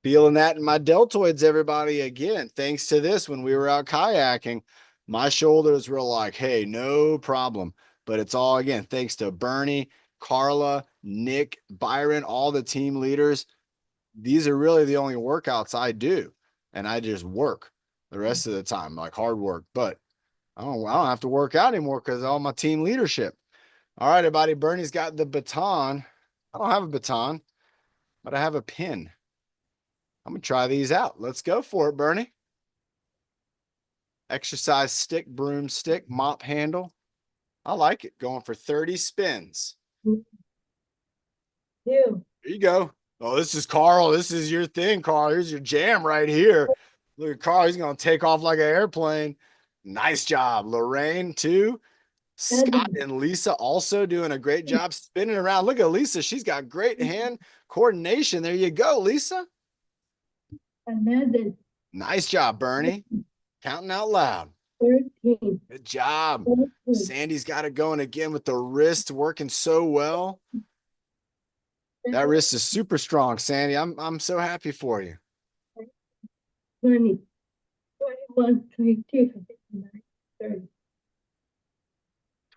Feeling that in my deltoids, everybody. Again, thanks to this, when we were out kayaking, my shoulders were like, hey, no problem. But it's all, again, thanks to Bernie, Carla, Nick, Byron, all the team leaders. These are really the only workouts I do. And I just work the rest of the time, like hard work. But I don't have to work out anymore because of all my team leadership. All right, everybody. Bernie's got the baton. I don't have a baton, but I have a pin. I'm going to try these out. Let's go for it, Bernie. Exercise stick, broomstick, mop handle. I like it. Going for 30 spins. 2, Here you go. Oh, this is Carl. This is your thing, Carl. Here's your jam right here. Look at Carl. He's going to take off like an airplane. Nice job. Lorraine, too. Scott and Lisa also doing a great job spinning around. Look at Lisa. She's got great hand coordination. There you go, Lisa. 11, Nice job, Bernie. Counting out loud. 13, Good job. 14, Sandy's got it going again with the wrist working so well. That wrist is super strong, Sandy. I'm so happy for you. 20, 21, 22, 29, 30.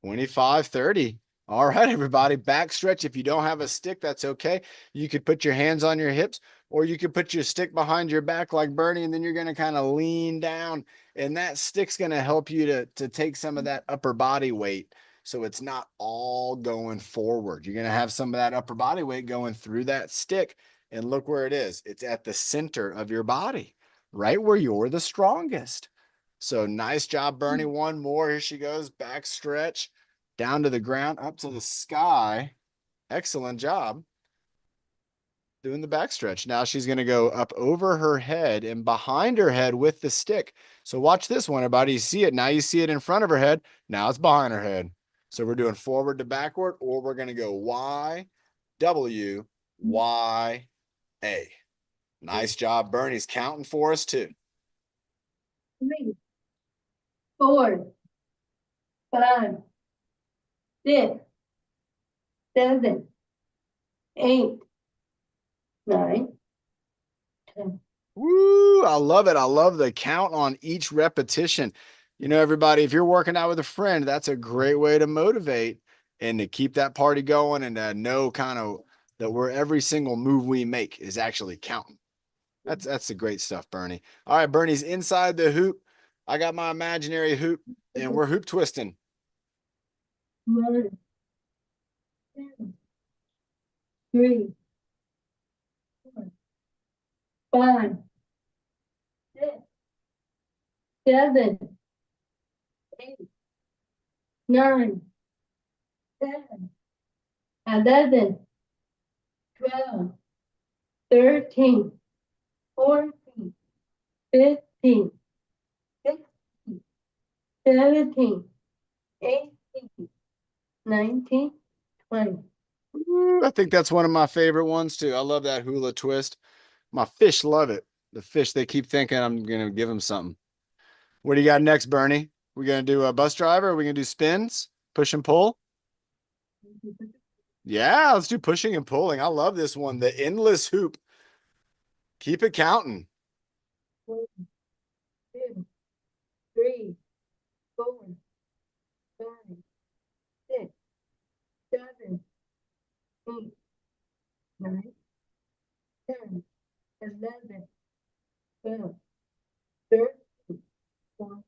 25, 30. All right, everybody. Back stretch. If you don't have a stick, that's okay. You could put your hands on your hips, or you could put your stick behind your back like Bernie, and then you're going to kind of lean down. And that stick's going to help you to take some of that upper body weight. So it's not all going forward. You're going to have some of that upper body weight going through that stick. And look where it is. It's at the center of your body, right where you're the strongest. So nice job, Bernie. One more. Here she goes. Back stretch. Down to the ground, up to the sky. Excellent job. Doing the back stretch. Now she's going to go up over her head and behind her head with the stick. So watch this one, everybody. You see it. Now you see it in front of her head. Now it's behind her head. So we're doing forward to backward, or we're going to go Y, W, Y, A. Nice job. Bernie's counting for us too. 3, 4, 5, 6, 7, 8, 9, 10. Woo, I love it. I love the count on each repetition. You know, everybody, if you're working out with a friend, that's a great way to motivate and to keep that party going and to know kind of that where every single move we make is actually counting. That's the great stuff, Bernie. All right, Bernie's inside the hoop. I got my imaginary hoop and we're hoop twisting. 1, 2, 3, 4, 5, 6, 7, 8, 9, 10, 11, 12, 13, 14, 15, 16, 17, 18, 19, 20. Ooh, I think that's one of my favorite ones too. I love that hula twist. My fish love it. The fish, they keep thinking I'm going to give them something. What do you got next, Bernie? We're going to do a bus driver? Are we going to do spins, push and pull? Yeah, let's do pushing and pulling. I love this one. The endless hoop. Keep it counting. 1, 2, 3, 4, 5, 6, 7, 8, 9, 10, 11, 12, 13, 14.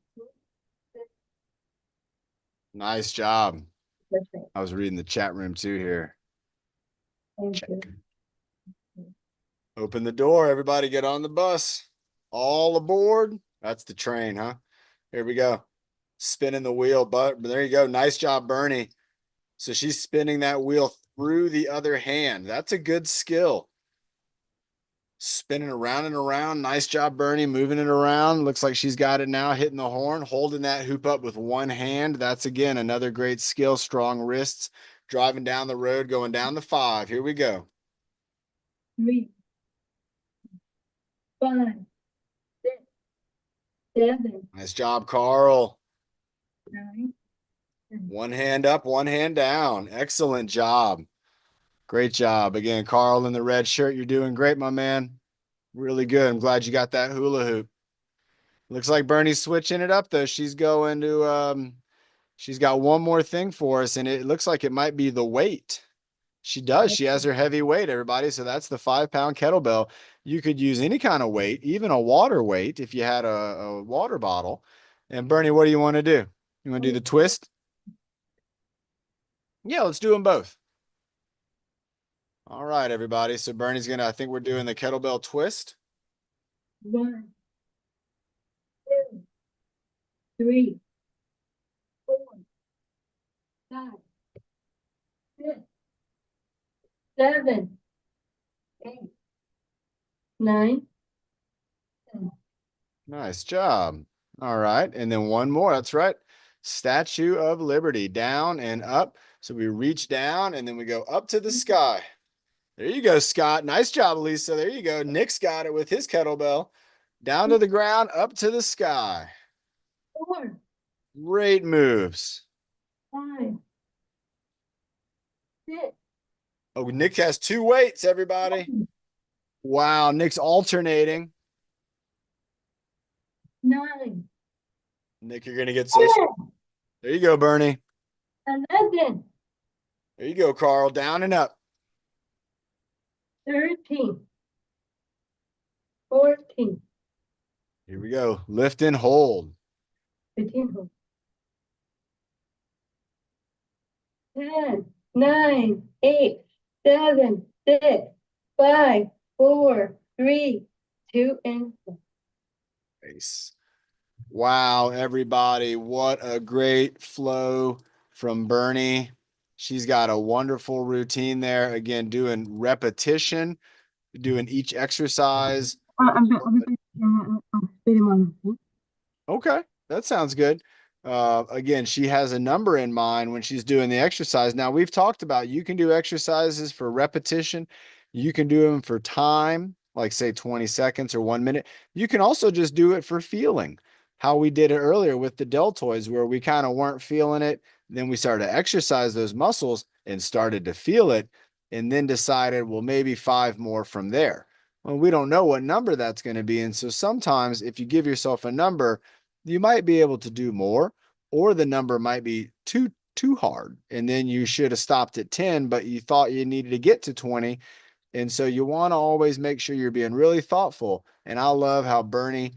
Nice job. That's right. I was reading the chat room too here. Thank Check. you. Open the door. Everybody get on the bus. All aboard. That's the train, huh? Here we go. Spinning the wheel, but there you go. Nice job, Bernie. So she's spinning that wheel through the other hand. That's a good skill. Spinning around and around. Nice job, Bernie, moving it around. Looks like she's got it now, hitting the horn, holding that hoop up with one hand. That's, again, another great skill. Strong wrists, driving down the road, going down the 5. Here we go. 3, 5, 6, 7, Nice job, Carl. 9, 10. One hand up, one hand down. Excellent job. Great job. Again, Carl in the red shirt. You're doing great, my man. Really good. I'm glad you got that hula hoop. Looks like Bernie's switching it up though. She's going to she's got one more thing for us, and it looks like it might be the weight. She does. She has her heavy weight, everybody. So that's the 5-pound kettlebell. You could use any kind of weight, even a water weight if you had a water bottle. And Bernie, what do you want to do? You want to do the twist? Yeah, let's do them both. All right, everybody. So Bernie's gonna, I think we're doing the kettlebell twist. 1, 2, 3, 4, 5, 6, 7, 8, 9, 10. Nice job. All right. And then one more. That's right. Statue of Liberty, down and up. So we reach down and then we go up to the sky. There you go, Scott. Nice job, Lisa. There you go. Nick's got it with his kettlebell. Down to the ground, up to the sky. 4, Great moves. 5, 6, Oh, Nick has 2 weights, everybody. Wow, Nick's alternating. 9, Nick, you're going to get so. 10, There you go, Bernie. 11, There you go, Carl. Down and up. 13, 14, Here we go. Lift and hold. 15, 10, 9, 8, 7, 6, 5, 4, 3, 2, and 1. Nice. Wow, everybody. What a great flow from Bernie. She's got a wonderful routine there. Again, doing repetition, doing each exercise. Okay, that sounds good. Again, she has a number in mind when she's doing the exercise. Now, we've talked about you can do exercises for repetition. You can do them for time, like say 20 seconds or 1 minute. You can also just do it for feeling. how we did it earlier with the deltoids, where we kind of weren't feeling it. Then we started to exercise those muscles and started to feel it, and then decided, well, maybe 5 more from there. Well, we don't know what number that's going to be. And so sometimes if you give yourself a number, you might be able to do more, or the number might be too hard. And then you should have stopped at 10, but you thought you needed to get to 20. And so you want to always make sure you're being really thoughtful. And I love how Bernie,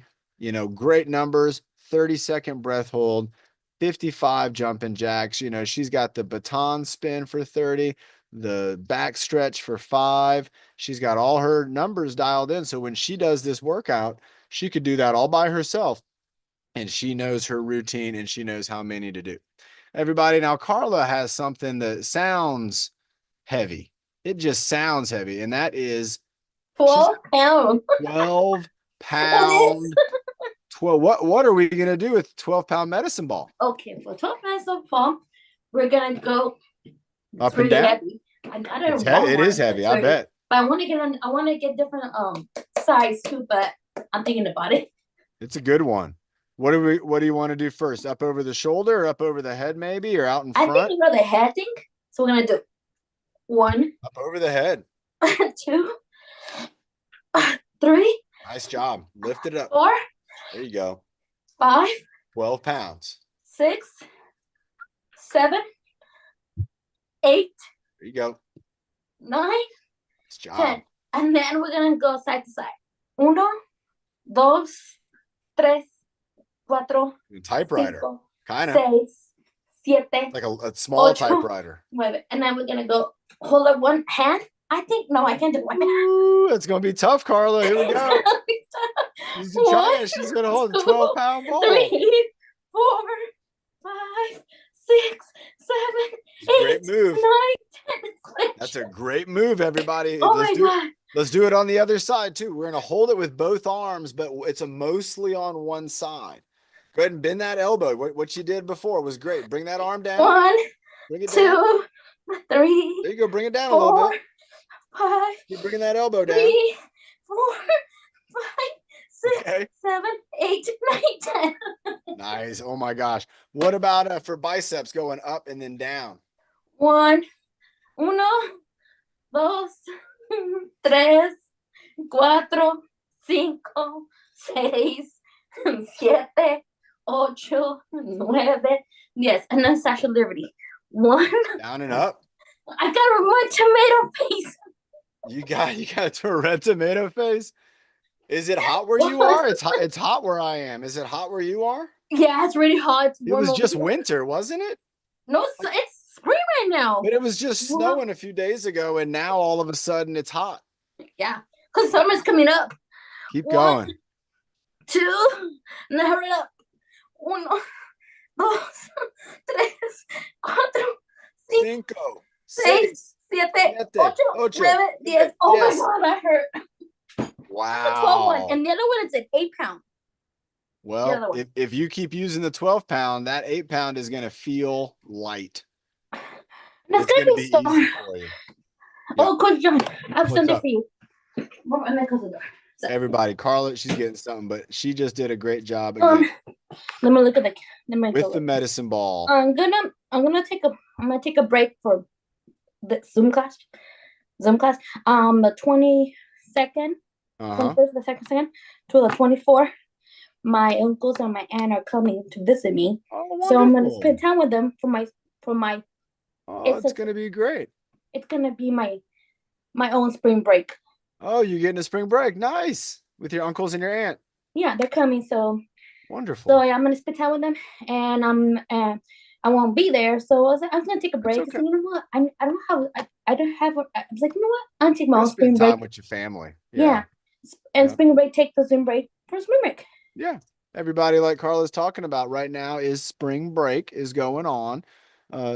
great numbers, 30-second breath hold, 55 jumping jacks. She's got the baton spin for 30, the back stretch for 5. She's got all her numbers dialed in. So when she does this workout, she could do that all by herself. And she knows her routine and she knows how many to do. Everybody, now Carla has something that sounds heavy. It just sounds heavy. And that is 12 pounds. 12 pound. 12. What are we going to do with 12-pound medicine ball? Okay, for 12 pounds of pump, we're gonna go Up and down? heavy. I got it. It is heavy, I bet. But I want to get different size too, but I'm thinking about it. It's a good one. What do you want to do first? Up over the shoulder or up over the head maybe, or out in I front? think the head thing. So we're gonna do 1, Up over the head. 2, 3. Nice job. Lift it up. 4. There you go. 5. 12 pounds. 6. 7. 8. There you go. 9. Nice job. 10. And then we're gonna go side to side. 1, 2, 3, 4, Typewriter. 5, Kind of 6, 7, like a small Ocho. typewriter. 9. And then we're gonna go hold up one hand. I think no, I can't do one hand. Ooh, it's gonna be tough, Carla. Here we go. She's trying. She's gonna hold a 12-pound ball. 3, 4, 5, 6, 7, 8, Great move. 9, 10. That's a great move, everybody. Oh my god. Let's do it on the other side too. We're gonna hold it with both arms, but it's mostly on one side. Go ahead and bend that elbow. What you did before was great. Bring that arm down. 1, Bring it 2, down. 3. There you go. Bring it down a little 4, bit. 5. Keep bringing that elbow down. 3, 4, 5, 6, Okay. 7, 8, 9, 10. Nice. Oh my gosh. What about for biceps going up and then down? 1, 2, 3, 4, 5, 6, 7, 8, 9, 10. And then Statue of Liberty. 1. Down and up. I got a red tomato face. You got a red tomato face. Is it hot where you are? It's hot where I am. Is it hot where you are? Yeah, it's really hot. It's It warm was over just here. winter, wasn't it? No, it's spring right now. But it was just snowing a few days ago, and now all of a sudden it's hot. Yeah, because summer's coming up. Keep 1, going. 2, now hurry up. 1, 2, 3, 4, 5, Cinco, 6, 7, 8, 9, ocho, 10. yes. Oh my god, that hurt. The 12 Wow. one. And the other one is an 8 pound. other Well, one. if you keep using the 12-pound, that 8-pound is going to feel light. That's It's gonna going to be be so. easy for you. Oh, Coach John, I have What's something up? for you. Well, I'm gonna close the door. Everybody, Carla, she's getting something, but she just did a great job Um, again let me look at the. Let me with go the look. medicine ball. I'm gonna take a break for the Zoom class. The 22nd, Uh-huh. 21st, the second to the 24th. My uncles and my aunt are coming to visit me, Oh, so I'm gonna wonderful. spend time with them for my. Oh, it's it's a- going to be great. It's gonna be my own spring break. Oh, you're getting a spring break. Nice. With your uncles and your aunt. Yeah, they're coming, so Wonderful. yeah, I'm gonna spend time with them, and I won't be there. So I was gonna take a break. okay. So you know what? I don't have I don't have. I was like, you know what? I'm gonna take my Gotta own spring spend time break. with your family. Yeah. And Yeah. spring break, take the spring break for spring break. Yeah. Everybody, like Carla's talking about right now, is spring break is going on.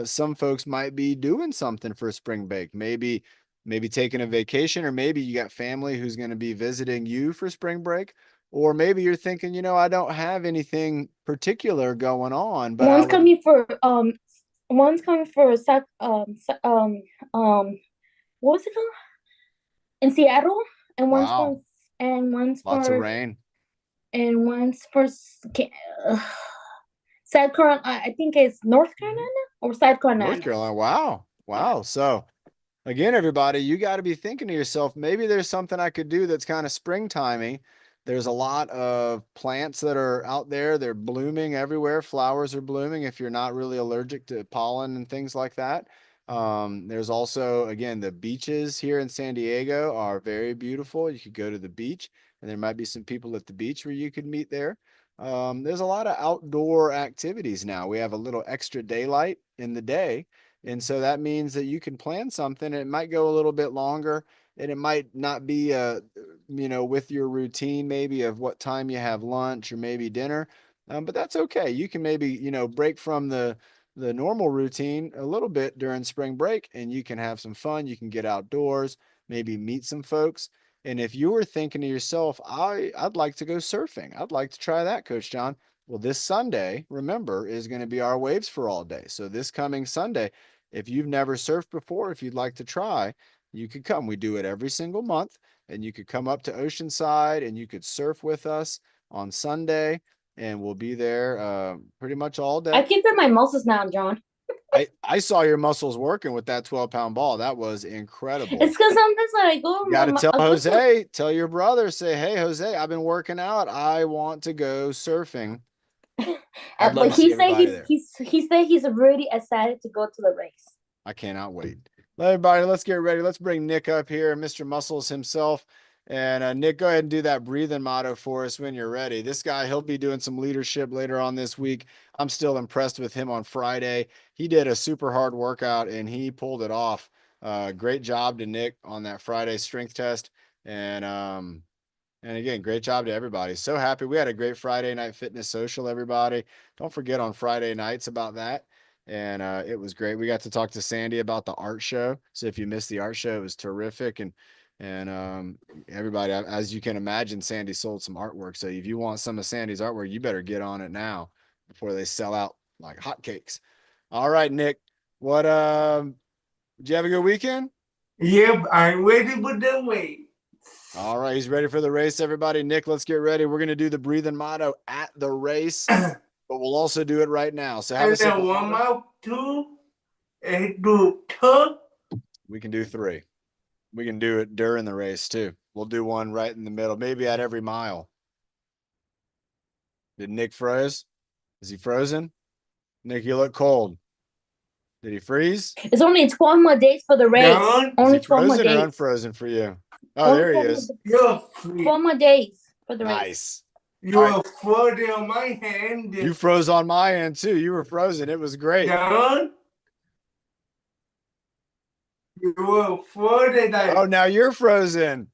Some folks might be doing something for spring break, maybe taking a vacation, or maybe you got family who's going to be visiting you for spring break, or maybe you're thinking, I don't have anything particular going on, but One's coming for what was it called? In Seattle, and Wow. one's Lots of for rain. and one's for South Carolina. I think it's North Carolina or South Carolina. North Carolina. Wow. Wow. So again, everybody, you got to be thinking to yourself, maybe there's something I could do that's kind of springtimey. There's a lot of plants that are out there. They're blooming everywhere. Flowers are blooming if you're not really allergic to pollen and things like that. There's also, again, the beaches here in San Diego are very beautiful. You could go to the beach, and there might be some people at the beach where you could meet there. There's a lot of outdoor activities now. We have a little extra daylight in the day. And so that means that you can plan something. It might go a little bit longer, and it might not be with your routine maybe of what time you have lunch or maybe dinner. But that's okay. You can maybe, break from the normal routine a little bit during spring break, and you can have some fun. You can get outdoors, maybe meet some folks. And if you were thinking to yourself, I'd like to go surfing. I'd like to try that, Coach John. Well, this Sunday, remember, is going to be our Waves for All Day. So this coming Sunday, if you've never surfed before, if you'd like to try, you could come. We do it every single month, and you could come up to Oceanside and you could surf with us on Sunday, and we'll be there pretty much all I day. can feel my muscles now, John. I saw your muscles working with that 12-pound ball. That was incredible. It's because sometimes when I go, You got to tell I go to- Jose, tell your brother, say, hey, Jose, I've been working out. I want to go surfing. I'd love but to see he said everybody there. he said he's really excited to go to the race. I cannot wait. Everybody, let's get ready. Let's bring Nick up here, Mr. Muscles himself. And Nick, go ahead and do that breathing motto for us when you're ready. This guy, he'll be doing some leadership later on this week. I'm still impressed with him on Friday. He did a super hard workout and he pulled it off. Great job to Nick on that Friday strength test. And again, great job to everybody. So happy. We had a great Friday night fitness social, everybody. Don't forget on Friday nights about that. And it was great. We got to talk to Sandy about the art show. So if you missed the art show, it was terrific. And everybody, as you can imagine, Sandy sold some artwork. So if you want some of Sandy's artwork, you better get on it now before they sell out like hotcakes. All right, Nick. Did you have a good weekend? Yep, I'm ready for the weight. All right, he's ready for the race, everybody. Nick, let's get ready. We're going to do the breathing motto at the race, but we'll also do it right now. So have a sip. 1 mouth, 2, and 2. We can do 3. We can do it during the race too. We'll do one right in the middle, maybe at every mile. Did Nick froze? Is he frozen? Nick, you look cold. Did he freeze? It's only 12 more days for the race. John? Only Is he 12 more frozen or days. unfrozen for you? Oh, Only there he 12 is. You're free. 12 more days for the race. Nice. You're floating on my hand. You froze on my end too. You were frozen. It was great. John? You were floating. Oh, now you're frozen.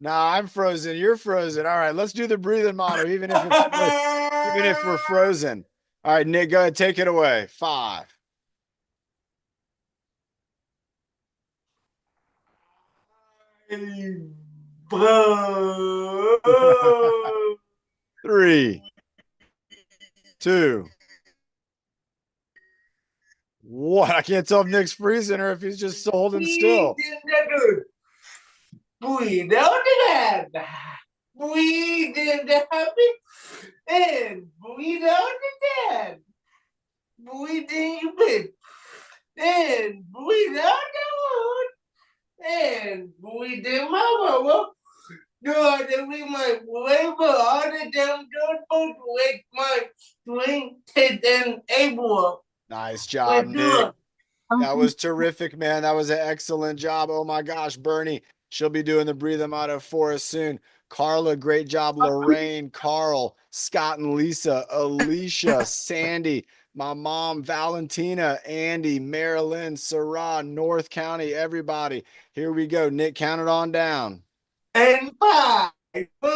Now I'm frozen. You're frozen. All right, let's do the breathing motto, even if we're frozen. All right, Nick, go ahead, take it away. 5. Bro. 3, 2, 1. I can't tell if Nick's freezing or if he's just holding still. Breathe out again. Breathe in the happy and breathe out again. Breathe in your bed and breathe out the wood and breathe in my mama. God, every my labor all the damn good both with my strength and able. Nice job, But Nick. That was terrific, man. That was an excellent job. Oh my gosh, Bernie, she'll be doing the breathing motto for us soon. Carla, great job. Lorraine, Carl, Scott and Lisa, Alicia, Sandy, my mom, Valentina, Andy, Marilyn, Sarah, North County, everybody. Here we go. Nick, count it on down. And 5, 4,